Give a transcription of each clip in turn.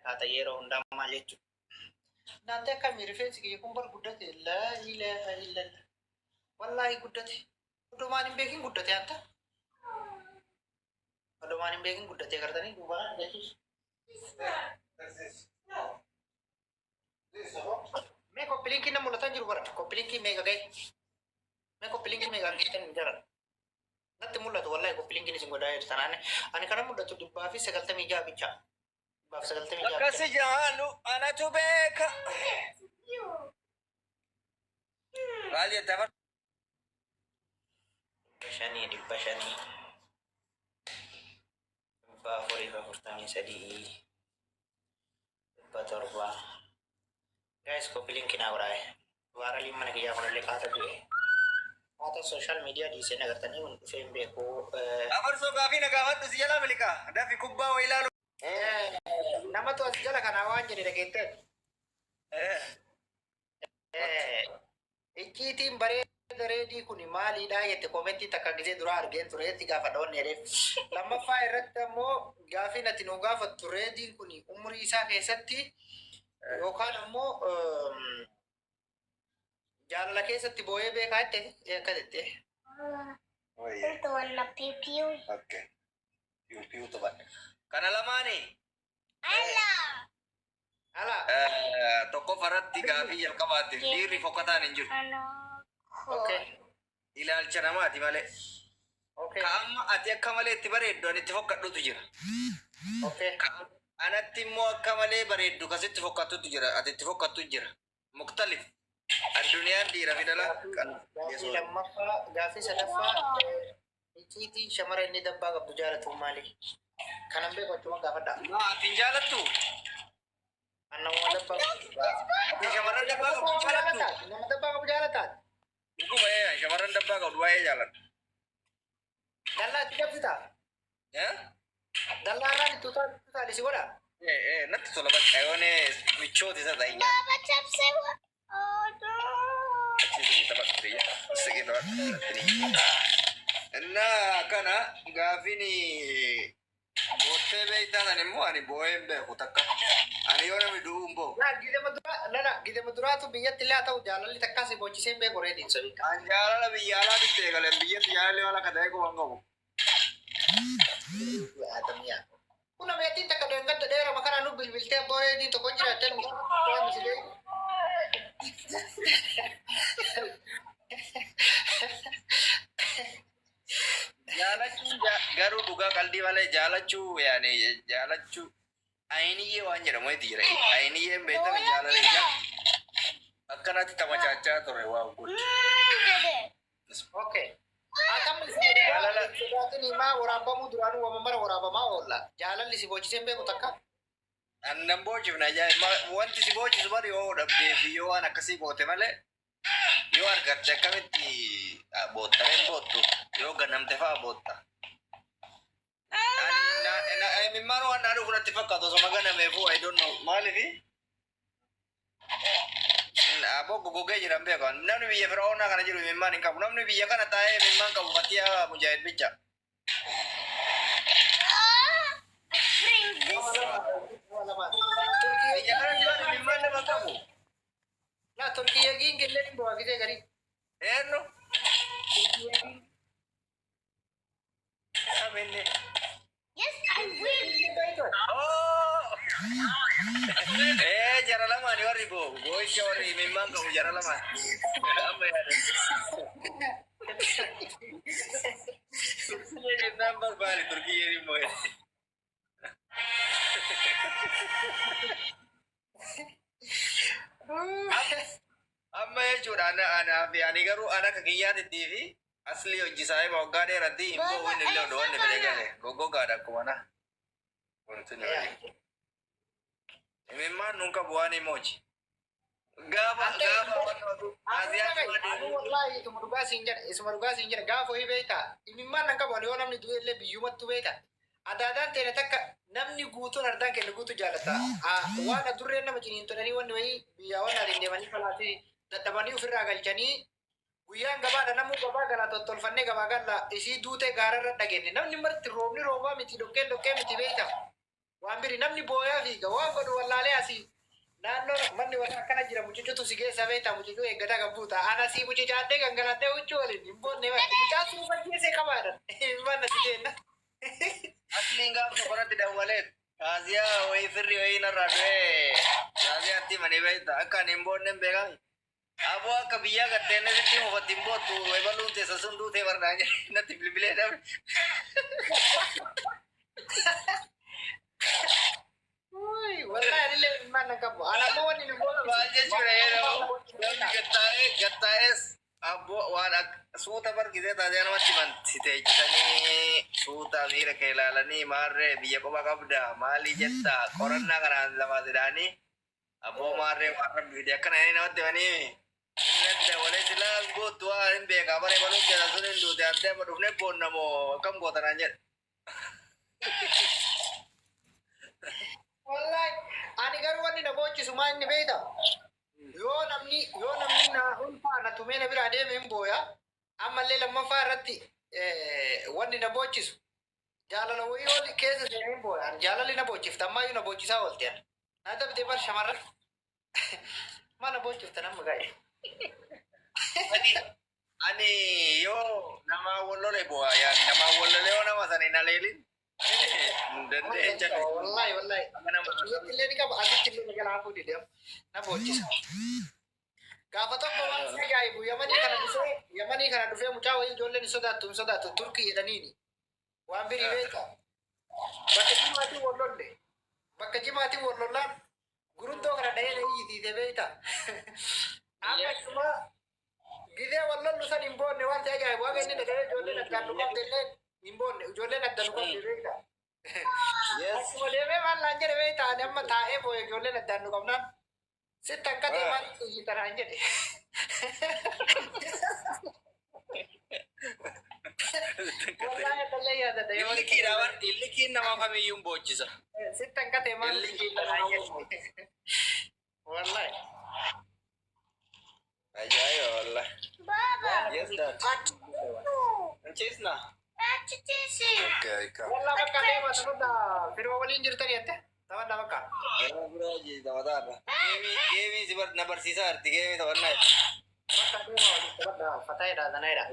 Kata yeroo hundaa maal jechuudha. Naante akkamii rifeensi kiyya kun bar guddate laa ilaaha illallah. Wallaahi guddate. Odumaan hin beekin guddate anta. Odumaan hin beekin guddate gartanii duubaan jechuus. Mee koppiliinkiin na mul'atan jiru bara. Koppiliinkiin meeqa gahe. Mee koppiliinkiin meeqa geessan jaran. Natti mul'atu wallaahi koppiliinkiin isin godhaa jirtan. Ani kana mul'atu 196 bichaa. Kasih jalu anak tu beka. Kalian dapat di bashani. Favorit pertama sedih. Batorba. Guys, kau pilih kena berai. Dua kali mana kerja mana lekar tu. Atau social media di sini agar tani untuk film ko. Amar so kafi nagamat tu siapa melika? Ada fi kubba wa ilalu. Nama tu asjala kan awan jadi deketet. Ikitin bare ready kuni mali da yette komenti takka gise dura argen ture tiga fadon nere. Lama fairat mo gafi na tinu gafa ready kuni umri isa kesatti yokan mo jala kesatti boye be kaite kadette. Oh iya. Itu warna piu-piu. Oke. Piu-piu tu ban. Kana lama ni. Ala. Toko farat tiga fi yang kawatir diri fokatan injur. Oke. Ilal chanama di male. Oke. Kam ati akamale tibare do ni tifokat tu jira. Oke. Anatti mo akamale bare do kasit tifokatu tu jira ati tifokat tu jira. Mukhtalif. Dunia di rafidala kan. Gafi lammaffaa gafi sadaffaa icciitiin shamara inni dabbaa qabdu jaalatu maali? Kanan beeku achuma gaafadha. Ati jaalatu. Annamuma dabbaa Ati shamarran dabbaa qabdu jaalatu. nama dabbaa qabu jaalataan. Dhuguma shamarran dabbaa qabdu waa'ee jaalatu. Dallaa itti dabsita. Dallaa irraan itti utaalisi godha. Natti tola bakka yoone michooti isa ta'e. Baba capsewa. እና ከና ጋፊኒ ቦቴ ቤይታን ሞ አኒ ቦኤን ቤኩ ተካ አኒ የሆነ ሚዱምቦ Gidema duraatu biyyatti illee haa ta'u jaalalli takkaas boochiseen beeku reediin sobi. anjaalala biyyaalaa dittee galen biyyatti yaalee wala kata'e kuban qabu Adamyaa. Kuna meetiin takka deengadda dheerama kana nu bilbiltee abbaa reediin tokko jiraattee nu waan misilee. jaalachuu garuu dhugaa qalbii malee jaalachuu yaani jaalachuu ayiniyyee waan jedhamu itti jira ayiniyyeen beekame jaalala ija akkanatti tamachaachaa ture waan kun Oke. Akam jaalalli himaa waraabamuu duraanuu wamamara waraabamaa oolla. Jaalalli si boochiseen beeku takka. annan boocifna wanti si boocisu bari yoo dhabdee fi yoo waan akkasii goote malee yoo argatte akkamitti boottareen boottu yoo ganamte fa'aa bootta. Mimmaan waan naaduu kunatti fakkaatu osoo maganameefu I don't know maalifi aboo gogogee jiran beekan namni biyya firaa'oonaa kana jiru mimmaan hin qabu namni biyya kana taa'ee mimmaan qabu fattiyaa mujaahid bicha. Biyya kana jiran mimmaan nama qabu. Nah, Turki yakin gillen bawa kita gari. Eenyu? Sabenne. Yes, I will. Jara lama ni warri go. Goicha warri memang kau jara lama. Apa ya? Ini number baru Turki ini boy. Amma jechuudha ana fi ani garuu ana akka kiyyaatti fi Asli hojii isaa waggaa dheeratti immoo waan illee odoo wanni fedhe gale goggogaadha akkuma na. Wanti ni wali. Imimmaan nun qabu waan himoji. Gaafa wallahi ituma dhugaa siin jedha gaafa ho'i beektaa imimmaan nan qabu yoo namni du'e illee biyyumattu beektaa adaadaan ta'e takka namni guutuun ardaan kennu guutu jaallata waan adurreen nama ciniin tolanii wanni wayii biyyaa waan adiin deemanii falaati dadhabanii ofirraa galchanii guyyaan gabaadha namuu gabaa galaa tottolfannee gabaa galla isii duutee gaararra dhagenne namni marti roobni roobaa miti dhokkee miti beektaa waan biri namni booyaa fiiga waan godhu wallaalee asii naannoo manni waan akkana jira mucucutu si keessa beektaa mucucuu eeggataa qabbuuta ana sii mucucaadhee gangalattee huccuu waliin hin boonne mucaa suufa keessee qabaadhan mana si kenna. asliin gaafa sokoratti dawwaleen kaasiyaa wayii firri wayii narraa du'ee kaasiyaatti manii beekta akka ani hin boonne hin beekami. Aboo akka biyyaa gaddeenne sitti mufatti hin boottu ebaluun teessa sun duutee barnaa jedhe natti bilbilee dhabe. Wallahi illee mana qabu. Ana mau ni bola baay'ee jira yeroo namni gattaa'es abbo waan suuta bargisee taatee namatti mansite jitanii suuta miira kee ilaalanii maarree biyya qofa qabda maalii jetta qorannaa kanaan lama sidhaanii abboo maarree waan rabbiidhe akkana inni namatti himanii inni dabalee silaa gootu waa hin beekaa baree baluun jedha sun hin duute antee amma dhufnee boonnamoo akkam gootanaan jedhe. Wallahi ani garuu wanni na bochisu maa inni beekta yoo namni na ulfaa na tumee na biraa deeme hin booya ammallee lammaffaa irratti wanni na bochisu jaalala wayii oli keessa deeme hin booya jaalalli na bochifta ammayyuu na bochisaa oolte na dabdee bar shamarran maa na bochifta nama gaa'e. Ani yoo nama wallole bu'aa yaani nama wallole yoo nama sana hin aleelin. Wallahi. Illee ni qaba asitti illee nagaa laafuu didee na bochisa. Gaafa tokko waan isa gaa'ibu yamanii kana dhufee mucaa wayii ijoolleen hin sodaattu turkii jedhaniini. Waan birii beeka. Bakka jimaatiin wallollaan guruntoo kana dhahee na iyyitiite beekta. Amma cuma gidee wallollu san hin boonne waan ta'e gaa'ibu waaqa inni dhagahee ijoolleen akkaan dhugamte illee hin boonne ijoolleen adda dhugamte beekta. Akkuma deemee maal naan jedhe beektaa ani amma taa'ee boo'e ijoolleen addaan nu qabnaan sitti akka deemaan xiyyitan naan jedhe. Illikiin nama kamiyyuu bochisa. Sitti akka deemaan xiyyitan naan jedhe. Wallahi. Ajaa'iba wallahi. Baba. Yes, Dad. Chisna. Okay, come. Wallahi bakka deemaa taphata firoo waliin jirtanii jette taphata bakka. Biraaji taphataadha. Geemii si na barsiisaa jirti geemii taphannaa. Bakka deemaa waliin taphata fataayidha zanaayidha.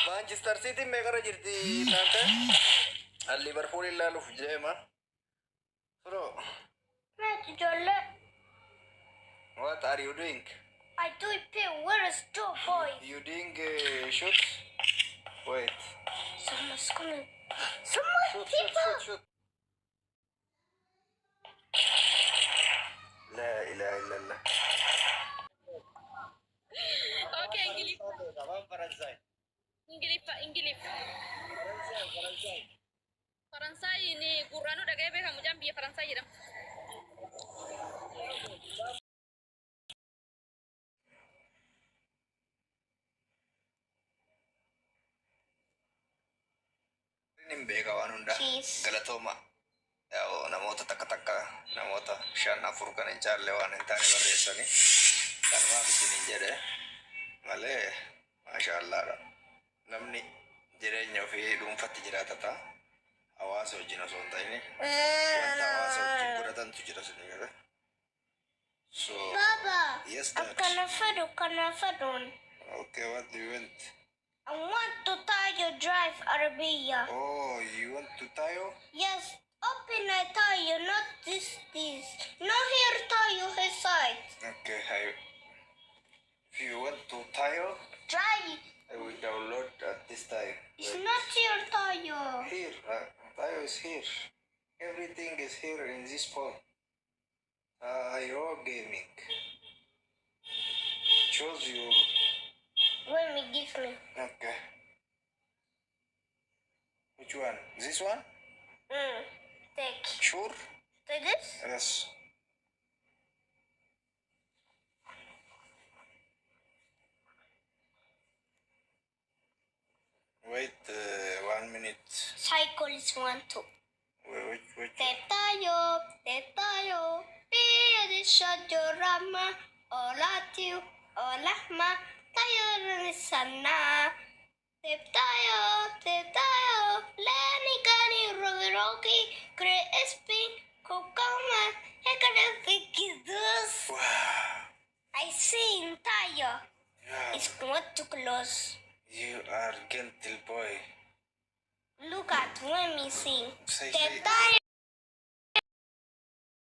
Manchester City meeqarra jirti taante? Liverpool ilaaluuf deema. Bro. What are you doing? I do it pay. Where is Joe boy? You doing shoot? Wait. Someone's coming. People. Shoot. La ilaha illallah. Okay, English. Faransai ini Qur'anu dhaga'ee beekamu jaan biyya Faransai jedhama. Beeka waan hunda galatooma namoota takka namoota 5-4 kan hin caalle waan hin taane barreessani kanumaaf isinin jedhe malee maashaallaadha namni jireenya ofii dhuunfatti jiraatata hawaasa wajjin osoo hin ta'in wanta hawaasa wajjin godhatantu jira sini gabe. So Baba. yes, Dad. Can I fiddle? Okay, what do you want? I want to tie your drive Arabia. Oh, you want to tie? Yes, open a tire, not this. No here tire his side. Okay, if you want to tie, Try. I will download at this time. It's not your tire. Here, Tayo is here. Everything is here in this phone. Your gaming. Choose you. When me give me. Okay. Which one? This one? Take. Sure? Take this? Yes. Wait 1 minute. Cycle is one too. Wait. Tetayo, pili shajorama, olatiu, olahma, tayo rin sana. Tetayo, leni gani rogi, crispy, kokoma, ekadakikidus. Wow. I sing tayo. Yeah. It's not too close. You are gentle boy. Look at when me sing. Say. Tetayo.